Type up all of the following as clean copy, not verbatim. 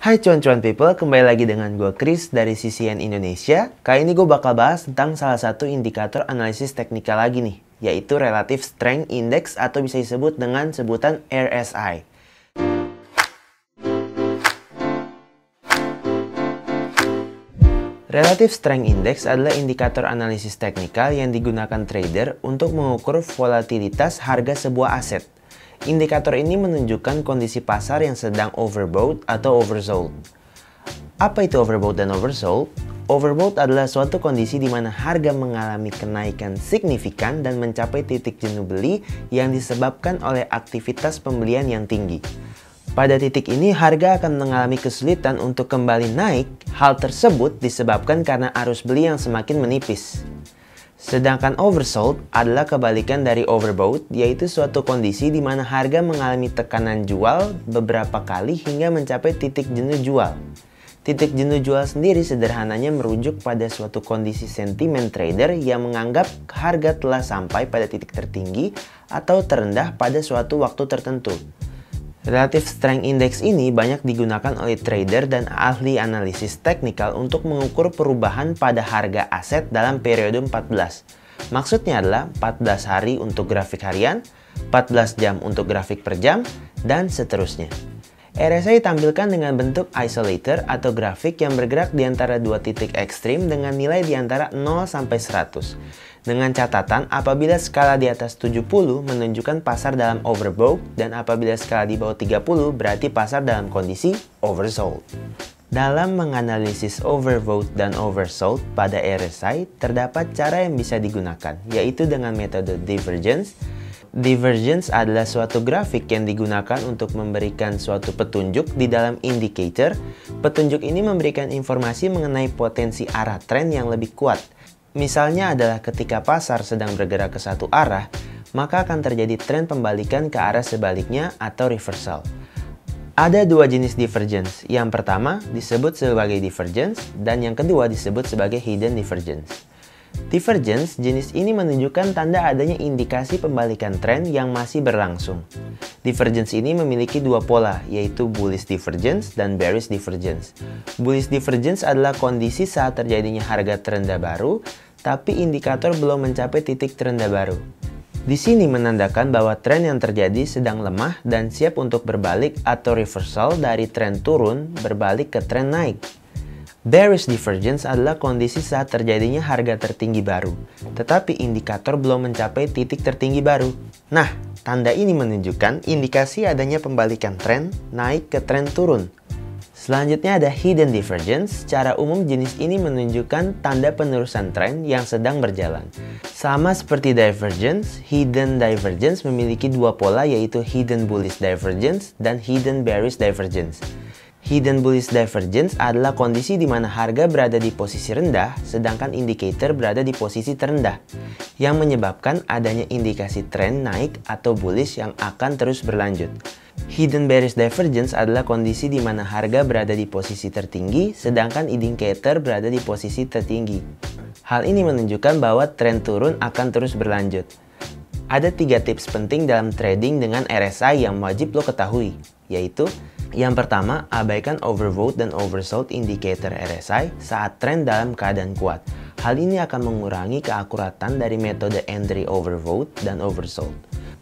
Hai cuan-cuan people, kembali lagi dengan gue Chris dari CCN Indonesia. Kali ini gue bakal bahas tentang salah satu indikator analisis teknikal lagi nih, yaitu Relative Strength Index atau bisa disebut dengan sebutan RSI. Relative Strength Index adalah indikator analisis teknikal yang digunakan trader untuk mengukur volatilitas harga sebuah aset. Indikator ini menunjukkan kondisi pasar yang sedang overbought atau oversold. Apa itu overbought dan oversold? Overbought adalah suatu kondisi di mana harga mengalami kenaikan signifikan dan mencapai titik jenuh beli yang disebabkan oleh aktivitas pembelian yang tinggi. Pada titik ini, harga akan mengalami kesulitan untuk kembali naik. Hal tersebut disebabkan karena arus beli yang semakin menipis. Sedangkan oversold adalah kebalikan dari overbought, yaitu suatu kondisi di mana harga mengalami tekanan jual beberapa kali hingga mencapai titik jenuh jual. Titik jenuh jual sendiri sederhananya merujuk pada suatu kondisi sentimen trader yang menganggap harga telah sampai pada titik tertinggi atau terendah pada suatu waktu tertentu. Relative Strength Index ini banyak digunakan oleh trader dan ahli analisis teknikal untuk mengukur perubahan pada harga aset dalam periode 14. Maksudnya adalah 14 hari untuk grafik harian, 14 jam untuk grafik per jam, dan seterusnya. RSI ditampilkan dengan bentuk isolator atau grafik yang bergerak di antara dua titik ekstrim dengan nilai di antara 0 sampai 100. Dengan catatan apabila skala di atas 70 menunjukkan pasar dalam overbought dan apabila skala di bawah 30 berarti pasar dalam kondisi oversold. Dalam menganalisis overbought dan oversold pada RSI terdapat cara yang bisa digunakan, yaitu dengan metode divergence. Divergence adalah suatu grafik yang digunakan untuk memberikan suatu petunjuk di dalam indicator. Petunjuk ini memberikan informasi mengenai potensi arah tren yang lebih kuat. Misalnya adalah ketika pasar sedang bergerak ke satu arah, maka akan terjadi tren pembalikan ke arah sebaliknya atau reversal. Ada dua jenis divergence. Yang pertama disebut sebagai divergence dan yang kedua disebut sebagai hidden divergence. Divergence jenis ini menunjukkan tanda adanya indikasi pembalikan tren yang masih berlangsung. Divergence ini memiliki dua pola, yaitu bullish divergence dan bearish divergence. Bullish divergence adalah kondisi saat terjadinya harga terendah baru, tapi indikator belum mencapai titik terendah baru. Di sini menandakan bahwa tren yang terjadi sedang lemah dan siap untuk berbalik atau reversal dari tren turun berbalik ke tren naik. Bearish divergence adalah kondisi saat terjadinya harga tertinggi baru, tetapi indikator belum mencapai titik tertinggi baru. Nah, tanda ini menunjukkan indikasi adanya pembalikan tren naik ke tren turun. Selanjutnya ada hidden divergence. Secara umum jenis ini menunjukkan tanda penerusan tren yang sedang berjalan. Sama seperti divergence, hidden divergence memiliki dua pola, yaitu hidden bullish divergence dan hidden bearish divergence. Hidden bullish divergence adalah kondisi di mana harga berada di posisi rendah, sedangkan indikator berada di posisi terendah, yang menyebabkan adanya indikasi tren naik atau bullish yang akan terus berlanjut. Hidden bearish divergence adalah kondisi di mana harga berada di posisi tertinggi, sedangkan indikator berada di posisi tertinggi. Hal ini menunjukkan bahwa tren turun akan terus berlanjut. Ada 3 tips penting dalam trading dengan RSI yang wajib lo ketahui, yaitu yang pertama, abaikan overbought dan oversold indicator RSI saat tren dalam keadaan kuat. Hal ini akan mengurangi keakuratan dari metode entry overbought dan oversold.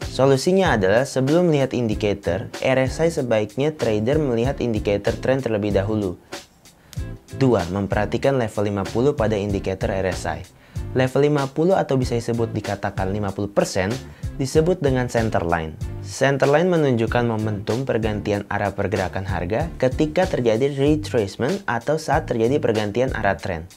Solusinya adalah sebelum melihat indikator, RSI sebaiknya trader melihat indikator tren terlebih dahulu. 2. Memperhatikan level 50 pada indikator RSI. Level 50 atau bisa disebut dikatakan 50% disebut dengan center line. Center line menunjukkan momentum pergantian arah pergerakan harga ketika terjadi retracement atau saat terjadi pergantian arah tren.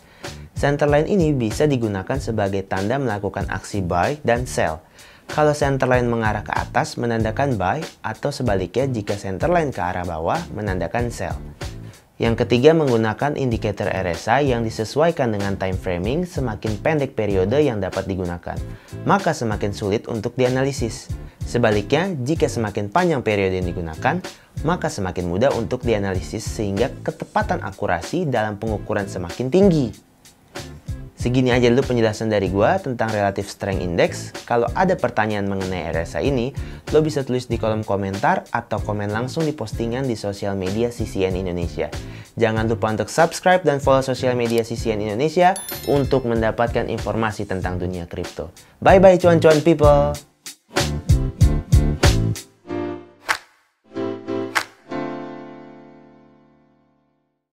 Center line ini bisa digunakan sebagai tanda melakukan aksi buy dan sell. Kalau center line mengarah ke atas menandakan buy atau sebaliknya jika center line ke arah bawah menandakan sell. Yang ketiga, menggunakan indikator RSI yang disesuaikan dengan time framing. Semakin pendek periode yang dapat digunakan, maka semakin sulit untuk dianalisis. Sebaliknya, jika semakin panjang periode yang digunakan, maka semakin mudah untuk dianalisis sehingga ketepatan akurasi dalam pengukuran semakin tinggi. Segini aja dulu penjelasan dari gua tentang Relative Strength Index. Kalau ada pertanyaan mengenai RSI ini, lo bisa tulis di kolom komentar atau komen langsung di postingan di sosial media CCN Indonesia. Jangan lupa untuk subscribe dan follow sosial media CCN Indonesia untuk mendapatkan informasi tentang dunia kripto. Bye-bye cuan-cuan people!